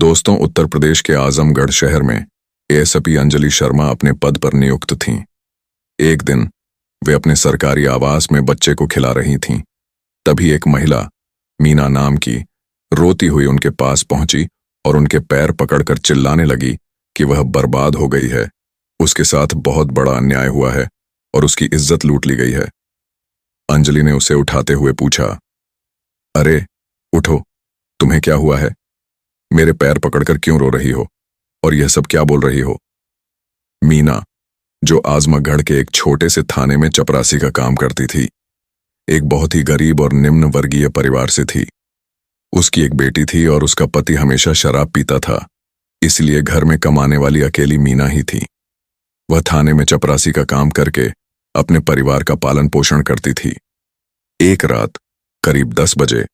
दोस्तों, उत्तर प्रदेश के आजमगढ़ शहर में एएसपी अंजलि शर्मा अपने पद पर नियुक्त थीं। एक दिन वे अपने सरकारी आवास में बच्चे को खिला रही थीं। तभी एक महिला, मीना नाम की, रोती हुई उनके पास पहुंची और उनके पैर पकड़कर चिल्लाने लगी कि वह बर्बाद हो गई है, उसके साथ बहुत बड़ा अन्याय हुआ है और उसकी इज्जत लूट ली गई है। अंजलि ने उसे उठाते हुए पूछा, अरे उठो, तुम्हें क्या हुआ है? मेरे पैर पकड़कर क्यों रो रही हो और यह सब क्या बोल रही हो? मीना, जो आजमगढ़ के एक छोटे से थाने में चपरासी का काम करती थी, एक बहुत ही गरीब और निम्न वर्गीय परिवार से थी। उसकी एक बेटी थी और उसका पति हमेशा शराब पीता था, इसलिए घर में कमाने वाली अकेली मीना ही थी। वह थाने में चपरासी का काम करके अपने परिवार का पालन पोषण करती थी। एक रात करीब 10 बजे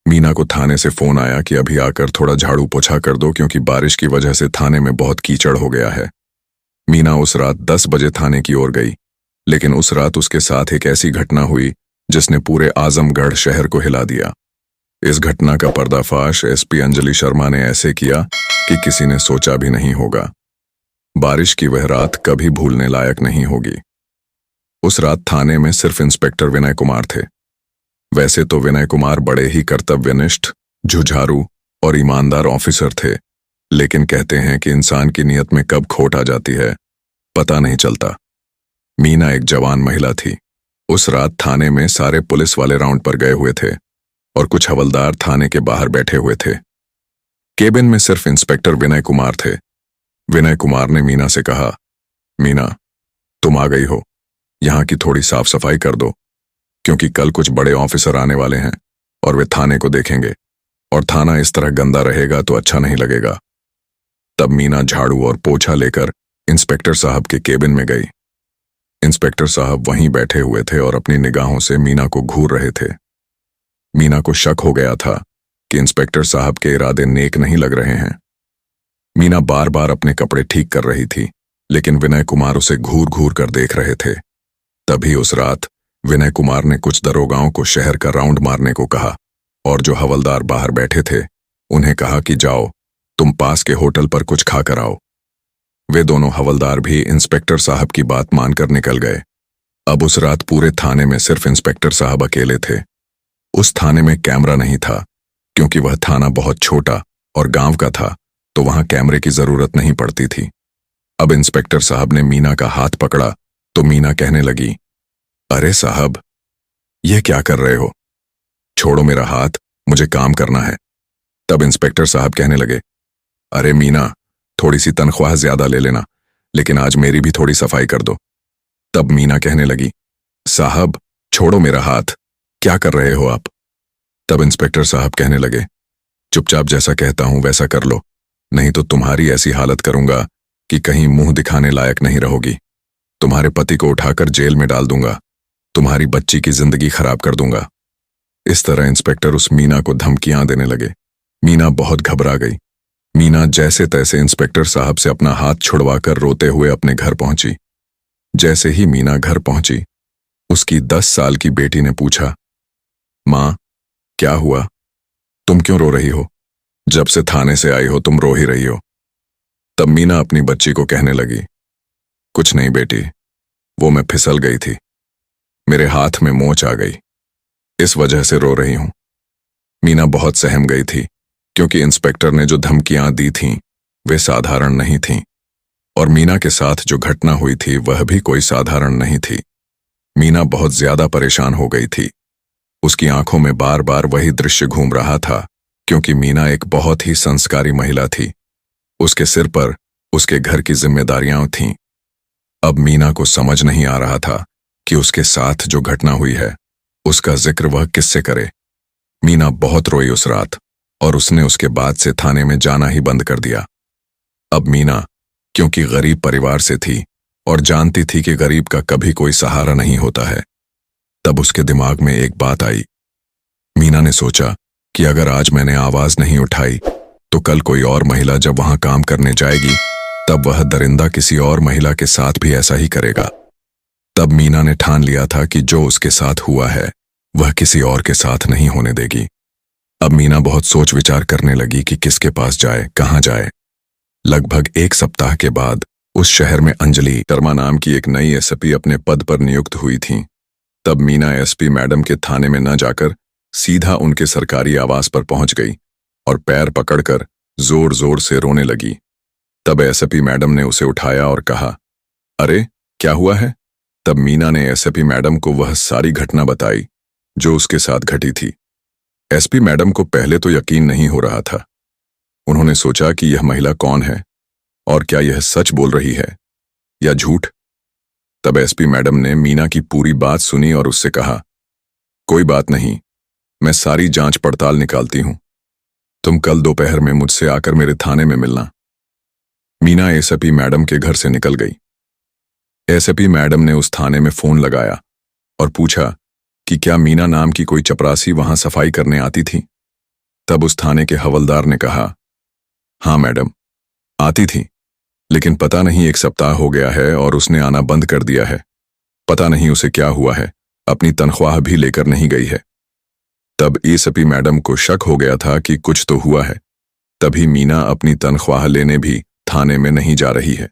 मीना को थाने से फोन आया कि अभी आकर थोड़ा झाड़ू पोछा कर दो, क्योंकि बारिश की वजह से थाने में बहुत कीचड़ हो गया है। मीना उस रात 10 बजे थाने की ओर गई, लेकिन उस रात उसके साथ एक ऐसी घटना हुई जिसने पूरे आजमगढ़ शहर को हिला दिया। इस घटना का पर्दाफाश एसपी अंजलि शर्मा ने ऐसे किया कि किसी ने सोचा भी नहीं होगा। बारिश की वह रात कभी भूलने लायक नहीं होगी। उस रात थाने में सिर्फ इंस्पेक्टर विनय कुमार थे। वैसे तो विनय कुमार बड़े ही कर्तव्यनिष्ठ, जुझारू और ईमानदार ऑफिसर थे, लेकिन कहते हैं कि इंसान की नीयत में कब खोट आ जाती है पता नहीं चलता। मीना एक जवान महिला थी। उस रात थाने में सारे पुलिस वाले राउंड पर गए हुए थे और कुछ हवलदार थाने के बाहर बैठे हुए थे। केबिन में सिर्फ इंस्पेक्टर विनय कुमार थे। विनय कुमार ने मीना से कहा, मीना, तुम आ गई हो, यहाँ की थोड़ी साफ सफाई कर दो, क्योंकि कल कुछ बड़े ऑफिसर आने वाले हैं और वे थाने को देखेंगे, और थाना इस तरह गंदा रहेगा तो अच्छा नहीं लगेगा। तब मीना झाड़ू और पोछा लेकर इंस्पेक्टर साहब के केबिन में गई। इंस्पेक्टर साहब वहीं बैठे हुए थे और अपनी निगाहों से मीना को घूर रहे थे। मीना को शक हो गया था कि इंस्पेक्टर साहब के इरादे नेक नहीं लग रहे हैं। मीना बार बार अपने कपड़े ठीक कर रही थी, लेकिन विनय कुमार उसे घूर घूर कर देख रहे थे। तभी उस रात विनय कुमार ने कुछ दरोगाओं को शहर का राउंड मारने को कहा, और जो हवलदार बाहर बैठे थे उन्हें कहा कि जाओ, तुम पास के होटल पर कुछ खा कर आओ। वे दोनों हवलदार भी इंस्पेक्टर साहब की बात मानकर निकल गए। अब उस रात पूरे थाने में सिर्फ इंस्पेक्टर साहब अकेले थे। उस थाने में कैमरा नहीं था, क्योंकि वह थाना बहुत छोटा और गांव का था, तो वहां कैमरे की जरूरत नहीं पड़ती थी। अब इंस्पेक्टर साहब ने मीना का हाथ पकड़ा तो मीना कहने लगी, अरे साहब, यह क्या कर रहे हो? छोड़ो मेरा हाथ, मुझे काम करना है। तब इंस्पेक्टर साहब कहने लगे, अरे मीना, थोड़ी सी तनख्वाह ज्यादा ले लेना, लेकिन आज मेरी भी थोड़ी सफाई कर दो। तब मीना कहने लगी, साहब छोड़ो मेरा हाथ, क्या कर रहे हो आप? तब इंस्पेक्टर साहब कहने लगे, चुपचाप जैसा कहता हूं वैसा कर लो, नहीं तो तुम्हारी ऐसी हालत करूंगा कि कहीं मुंह दिखाने लायक नहीं रहोगी। तुम्हारे पति को उठाकर जेल में डाल दूंगा, तुम्हारी बच्ची की जिंदगी खराब कर दूंगा। इस तरह इंस्पेक्टर उस मीना को धमकियां देने लगे। मीना बहुत घबरा गई। मीना जैसे तैसे इंस्पेक्टर साहब से अपना हाथ छुड़वाकर रोते हुए अपने घर पहुंची। जैसे ही मीना घर पहुंची, उसकी 10 साल की बेटी ने पूछा, मां, क्या हुआ? तुम क्यों रो रही हो? जब से थाने से आई हो तुम रो ही रही हो। तब मीना अपनी बच्ची को कहने लगी, कुछ नहीं बेटी, वो मैं फिसल गई थी, मेरे हाथ में मोच आ गई, इस वजह से रो रही हूं। मीना बहुत सहम गई थी, क्योंकि इंस्पेक्टर ने जो धमकियां दी थीं वे साधारण नहीं थीं, और मीना के साथ जो घटना हुई थी वह भी कोई साधारण नहीं थी। मीना बहुत ज्यादा परेशान हो गई थी। उसकी आंखों में बार बार वही दृश्य घूम रहा था, क्योंकि मीना एक बहुत ही संस्कारी महिला थी। उसके सिर पर उसके घर की जिम्मेदारियां थीं। अब मीना को समझ नहीं आ रहा था कि उसके साथ जो घटना हुई है उसका जिक्र वह किससे करे। मीना बहुत रोई उस रात, और उसने उसके बाद से थाने में जाना ही बंद कर दिया। अब मीना, क्योंकि गरीब परिवार से थी और जानती थी कि गरीब का कभी कोई सहारा नहीं होता है, तब उसके दिमाग में एक बात आई। मीना ने सोचा कि अगर आज मैंने आवाज नहीं उठाई तो कल कोई और महिला जब वहां काम करने जाएगी तब वह दरिंदा किसी और महिला के साथ भी ऐसा ही करेगा। तब मीना ने ठान लिया था कि जो उसके साथ हुआ है वह किसी और के साथ नहीं होने देगी। अब मीना बहुत सोच विचार करने लगी कि किसके पास जाए, कहाँ जाए। लगभग 1 सप्ताह के बाद उस शहर में अंजलि शर्मा नाम की एक नई एसपी अपने पद पर नियुक्त हुई थी। तब मीना एसपी मैडम के थाने में न जाकर सीधा उनके सरकारी आवास पर पहुंच गई और पैर पकड़कर जोर जोर से रोने लगी। तब एसपी मैडम ने उसे उठाया और कहा, अरे क्या हुआ है? तब मीना ने एसपी मैडम को वह सारी घटना बताई जो उसके साथ घटी थी। एसपी मैडम को पहले तो यकीन नहीं हो रहा था। उन्होंने सोचा कि यह महिला कौन है और क्या यह सच बोल रही है या झूठ। तब एसपी मैडम ने मीना की पूरी बात सुनी और उससे कहा, कोई बात नहीं, मैं सारी जांच पड़ताल निकालती हूं। तुम कल दोपहर में मुझसे आकर मेरे थाने में मिलना। मीना एसपी मैडम के घर से निकल गई। एसपी मैडम ने उस थाने में फोन लगाया और पूछा कि क्या मीना नाम की कोई चपरासी वहां सफाई करने आती थी। तब उस थाने के हवलदार ने कहा, हाँ मैडम, आती थी, लेकिन पता नहीं 1 सप्ताह हो गया है और उसने आना बंद कर दिया है। पता नहीं उसे क्या हुआ है, अपनी तनख्वाह भी लेकर नहीं गई है। तब एसपी मैडम को शक हो गया था कि कुछ तो हुआ है, तभी मीना अपनी तनख्वाह लेने भी थाने में नहीं जा रही है।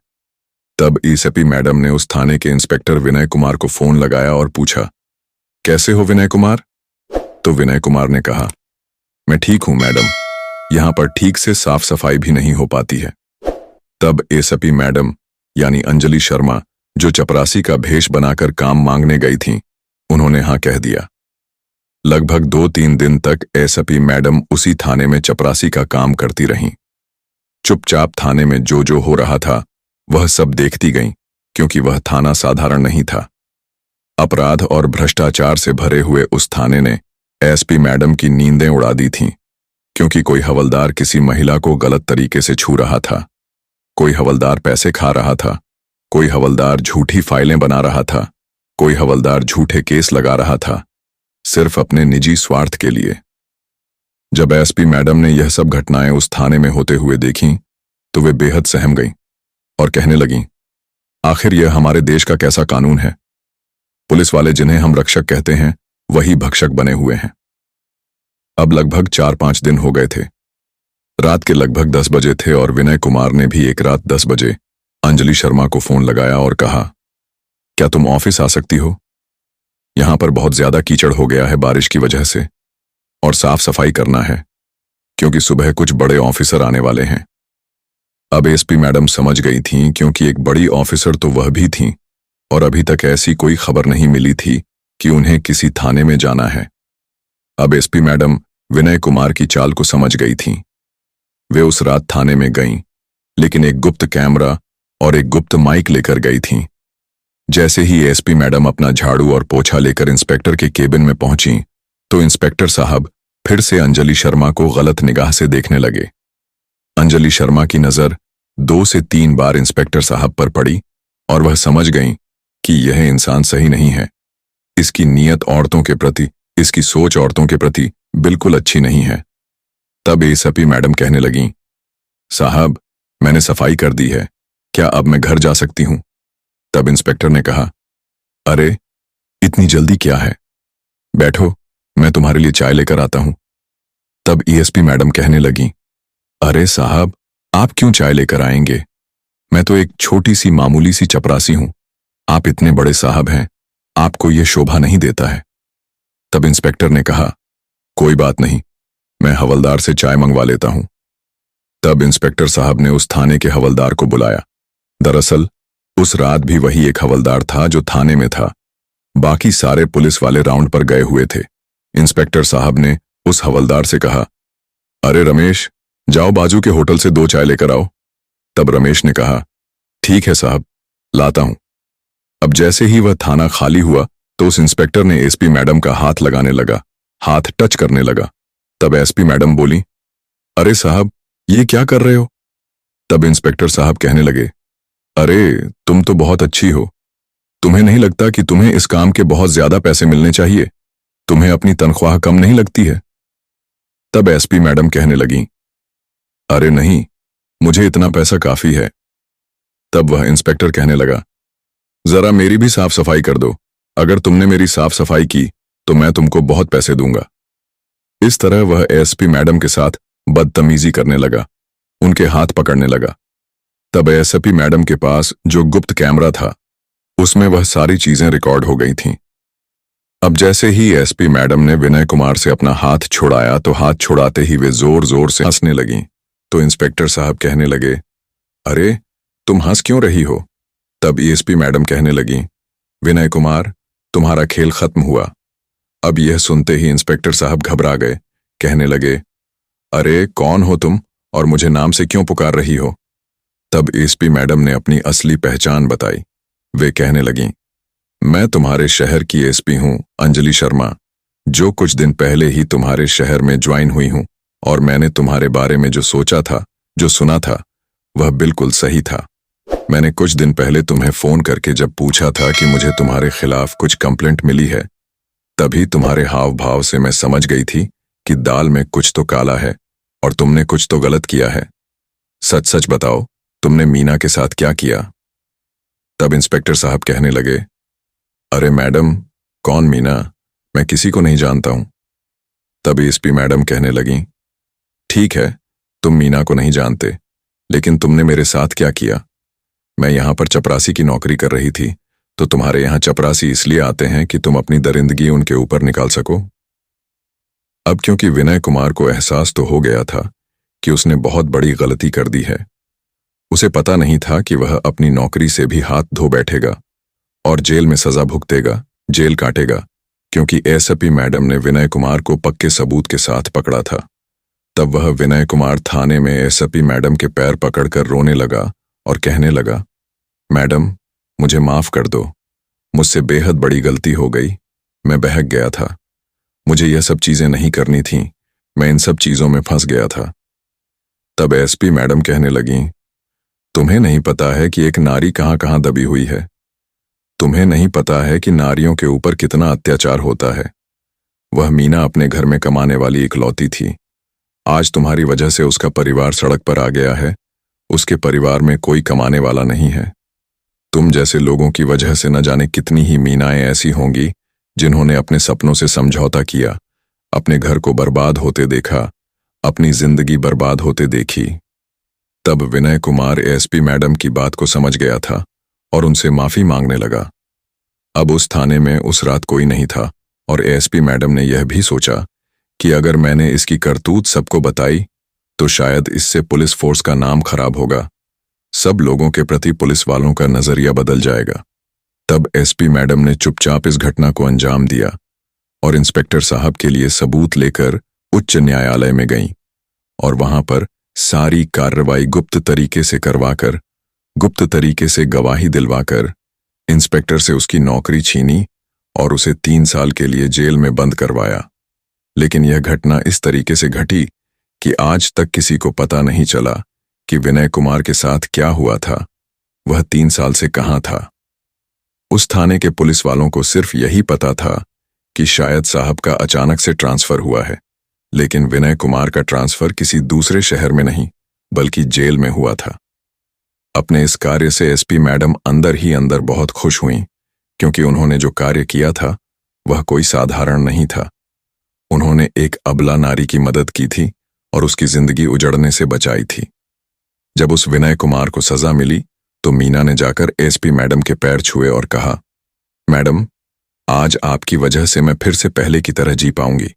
तब एसपी मैडम ने उस थाने के इंस्पेक्टर विनय कुमार को फोन लगाया और पूछा, कैसे हो विनय कुमार? तो विनय कुमार ने कहा, मैं ठीक हूं मैडम, यहां पर ठीक से साफ सफाई भी नहीं हो पाती है। तब एसपी मैडम यानी अंजलि शर्मा, जो चपरासी का भेष बनाकर काम मांगने गई थीं, उन्होंने हाँ कह दिया। लगभग 2-3 दिन तक एसपी मैडम उसी थाने में चपरासी का काम करती रहीं। चुपचाप थाने में जो जो हो रहा था वह सब देखती गईं, क्योंकि वह थाना साधारण नहीं था। अपराध और भ्रष्टाचार से भरे हुए उस थाने ने एसपी मैडम की नींदें उड़ा दी थीं, क्योंकि कोई हवलदार किसी महिला को गलत तरीके से छू रहा था, कोई हवलदार पैसे खा रहा था, कोई हवलदार झूठी फाइलें बना रहा था, कोई हवलदार झूठे केस लगा रहा था, सिर्फ अपने निजी स्वार्थ के लिए। जब एसपी मैडम ने यह सब घटनाएं उस थाने में होते हुए देखीं, तो वे बेहद सहम गईं और कहने लगीं, आखिर यह हमारे देश का कैसा कानून है? पुलिस वाले जिन्हें हम रक्षक कहते हैं वही भक्षक बने हुए हैं। अब लगभग 4-5 दिन हो गए थे। रात के लगभग 10 बजे थे और विनय कुमार ने भी एक रात 10 बजे अंजलि शर्मा को फोन लगाया और कहा, क्या तुम ऑफिस आ सकती हो? यहां पर बहुत ज्यादा कीचड़ हो गया है बारिश की वजह से और साफ सफाई करना है, क्योंकि सुबह कुछ बड़े ऑफिसर आने वाले हैं। अब एसपी मैडम समझ गई थीं, क्योंकि एक बड़ी ऑफिसर तो वह भी थीं और अभी तक ऐसी कोई खबर नहीं मिली थी कि उन्हें किसी थाने में जाना है। अब एसपी मैडम विनय कुमार की चाल को समझ गई थीं। वे उस रात थाने में गईं, लेकिन एक गुप्त कैमरा और एक गुप्त माइक लेकर गई थीं। जैसे ही एसपी मैडम अपना झाड़ू और पोछा लेकर इंस्पेक्टर के केबिन में पहुंची, तो इंस्पेक्टर साहब फिर से अंजलि शर्मा को गलत निगाह से देखने लगे। अंजलि शर्मा की नजर 2 से 3 बार इंस्पेक्टर साहब पर पड़ी और वह समझ गईं कि यह इंसान सही नहीं है। इसकी नीयत औरतों के प्रति, इसकी सोच औरतों के प्रति बिल्कुल अच्छी नहीं है। तब एसपी मैडम कहने लगीं, साहब मैंने सफाई कर दी है, क्या अब मैं घर जा सकती हूं? तब इंस्पेक्टर ने कहा, अरे इतनी जल्दी क्या है, बैठो, मैं तुम्हारे लिए चाय लेकर आता हूं। तब एसपी मैडम कहने लगी, अरे साहब आप क्यों चाय लेकर आएंगे? मैं तो एक छोटी सी मामूली सी चपरासी हूं, आप इतने बड़े साहब हैं, आपको यह शोभा नहीं देता है। तब इंस्पेक्टर ने कहा, कोई बात नहीं, मैं हवलदार से चाय मंगवा लेता हूं। तब इंस्पेक्टर साहब ने उस थाने के हवलदार को बुलाया। दरअसल उस रात भी वही एक हवलदार था जो थाने में था, बाकी सारे पुलिस वाले राउंड पर गए हुए थे। इंस्पेक्टर साहब ने उस हवलदार से कहा, अरे रमेश, जाओ बाजू के होटल से 2 चाय लेकर आओ। तब रमेश ने कहा, ठीक है साहब, लाता हूं। अब जैसे ही वह थाना खाली हुआ तो उस इंस्पेक्टर ने एसपी मैडम का हाथ लगाने लगा, हाथ टच करने लगा। तब एसपी मैडम बोली, अरे साहब ये क्या कर रहे हो? तब इंस्पेक्टर साहब कहने लगे, अरे तुम तो बहुत अच्छी हो, तुम्हें नहीं लगता कि तुम्हें इस काम के बहुत ज्यादा पैसे मिलने चाहिए? तुम्हें अपनी तनख्वाह कम नहीं लगती है? तब एसपी मैडम कहने लगी, अरे नहीं, मुझे इतना पैसा काफी है। तब वह इंस्पेक्टर कहने लगा, जरा मेरी भी साफ सफाई कर दो, अगर तुमने मेरी साफ सफाई की तो मैं तुमको बहुत पैसे दूंगा। इस तरह वह एसपी मैडम के साथ बदतमीजी करने लगा, उनके हाथ पकड़ने लगा। तब एसपी मैडम के पास जो गुप्त कैमरा था उसमें वह सारी चीजें रिकॉर्ड हो गई थीं। अब जैसे ही एसपी मैडम ने विनय कुमार से अपना हाथ छुड़ाया तो हाथ छुड़ाते ही वे जोर जोर से हंसने लगीं। तो इंस्पेक्टर साहब कहने लगे, अरे तुम हंस क्यों रही हो? तब एसपी मैडम कहने लगीं, विनय कुमार, तुम्हारा खेल खत्म हुआ। अब यह सुनते ही इंस्पेक्टर साहब घबरा गए, कहने लगे, अरे कौन हो तुम और मुझे नाम से क्यों पुकार रही हो? तब एसपी मैडम ने अपनी असली पहचान बताई। वे कहने लगीं, मैं तुम्हारे शहर की एसपी हूं, अंजलि शर्मा, जो कुछ दिन पहले ही तुम्हारे शहर में ज्वाइन हुई हूं, और मैंने तुम्हारे बारे में जो सोचा था, जो सुना था, वह बिल्कुल सही था। मैंने कुछ दिन पहले तुम्हें फोन करके जब पूछा था कि मुझे तुम्हारे खिलाफ कुछ कंप्लेंट मिली है, तभी तुम्हारे हाव भाव से मैं समझ गई थी कि दाल में कुछ तो काला है और तुमने कुछ तो गलत किया है। सच सच बताओ, तुमने मीना के साथ क्या किया? तब इंस्पेक्टर साहब कहने लगे, अरे मैडम, कौन मीना? मैं किसी को नहीं जानता हूं। तब एसपी मैडम कहने लगीं, ठीक है, तुम मीना को नहीं जानते, लेकिन तुमने मेरे साथ क्या किया? मैं यहां पर चपरासी की नौकरी कर रही थी, तो तुम्हारे यहां चपरासी इसलिए आते हैं कि तुम अपनी दरिंदगी उनके ऊपर निकाल सको। अब क्योंकि विनय कुमार को एहसास तो हो गया था कि उसने बहुत बड़ी गलती कर दी है, उसे पता नहीं था कि वह अपनी नौकरी से भी हाथ धो बैठेगा और जेल में सजा भुगतेगा, जेल काटेगा, क्योंकि एसपी मैडम ने विनय कुमार को पक्के सबूत के साथ पकड़ा था। तब वह विनय कुमार थाने में एसपी मैडम के पैर पकड़कर रोने लगा और कहने लगा, मैडम, मुझे माफ कर दो, मुझसे बेहद बड़ी गलती हो गई, मैं बहक गया था, मुझे यह सब चीजें नहीं करनी थीं, मैं इन सब चीजों में फंस गया था। तब एसपी मैडम कहने लगीं, तुम्हें नहीं पता है कि एक नारी कहां कहां दबी हुई है? तुम्हें नहीं पता है कि नारियों के ऊपर कितना अत्याचार होता है? वह मीना अपने घर में कमाने वाली इकलौती थी। आज तुम्हारी वजह से उसका परिवार सड़क पर आ गया है, उसके परिवार में कोई कमाने वाला नहीं है। तुम जैसे लोगों की वजह से न जाने कितनी ही मीनाएं ऐसी होंगी जिन्होंने अपने सपनों से समझौता किया, अपने घर को बर्बाद होते देखा, अपनी जिंदगी बर्बाद होते देखी। तब विनय कुमार एसपी मैडम की बात को समझ गया था और उनसे माफी मांगने लगा। अब उस थाने में उस रात कोई नहीं था और एसपी मैडम ने यह भी सोचा कि अगर मैंने इसकी करतूत सबको बताई तो शायद इससे पुलिस फोर्स का नाम खराब होगा, सब लोगों के प्रति पुलिस वालों का नजरिया बदल जाएगा। तब एसपी मैडम ने चुपचाप इस घटना को अंजाम दिया और इंस्पेक्टर साहब के लिए सबूत लेकर उच्च न्यायालय में गईं और वहां पर सारी कार्रवाई गुप्त तरीके से करवाकर, गुप्त तरीके से गवाही दिलवाकर इंस्पेक्टर से उसकी नौकरी छीनी और उसे 3 साल के लिए जेल में बंद करवाया। लेकिन यह घटना इस तरीके से घटी कि आज तक किसी को पता नहीं चला कि विनय कुमार के साथ क्या हुआ था, वह 3 साल से कहां था। उस थाने के पुलिस वालों को सिर्फ यही पता था कि शायद साहब का अचानक से ट्रांसफर हुआ है, लेकिन विनय कुमार का ट्रांसफर किसी दूसरे शहर में नहीं बल्कि जेल में हुआ था। अपने इस कार्य से एसपी मैडम अंदर ही अंदर बहुत खुश हुईं, क्योंकि उन्होंने जो कार्य किया था वह कोई साधारण नहीं था। उन्होंने एक अबला नारी की मदद की थी और उसकी जिंदगी उजड़ने से बचाई थी। जब उस विनय कुमार को सजा मिली तो मीना ने जाकर एसपी मैडम के पैर छुए और कहा, मैडम, आज आपकी वजह से मैं फिर से पहले की तरह जी पाऊंगी।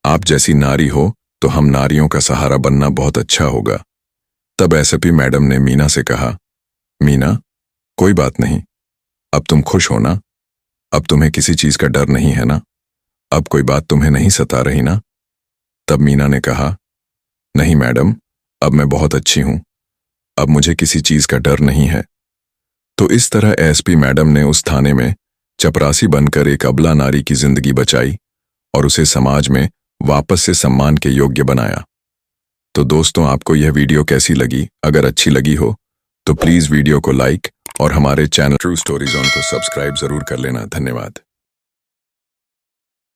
आप जैसी नारी हो तो हम नारियों का सहारा बनना बहुत अच्छा होगा। तब एसपी मैडम ने मीना से कहा, मीना, कोई बात नहीं, अब तुम खुश हो ना? अब तुम्हें किसी चीज का डर नहीं है ना? अब कोई बात तुम्हें नहीं सता रही ना? तब मीना ने कहा, नहीं मैडम, अब मैं बहुत अच्छी हूं, अब मुझे किसी चीज का डर नहीं है। तो इस तरह एसपी मैडम ने उस थाने में चपरासी बनकर एक अबला नारी की जिंदगी बचाई और उसे समाज में वापस से सम्मान के योग्य बनाया। तो दोस्तों, आपको यह वीडियो कैसी लगी? अगर अच्छी लगी हो तो प्लीज वीडियो को लाइक और हमारे चैनल ट्रू स्टोरी जोन को सब्सक्राइब जरूर कर लेना। धन्यवाद।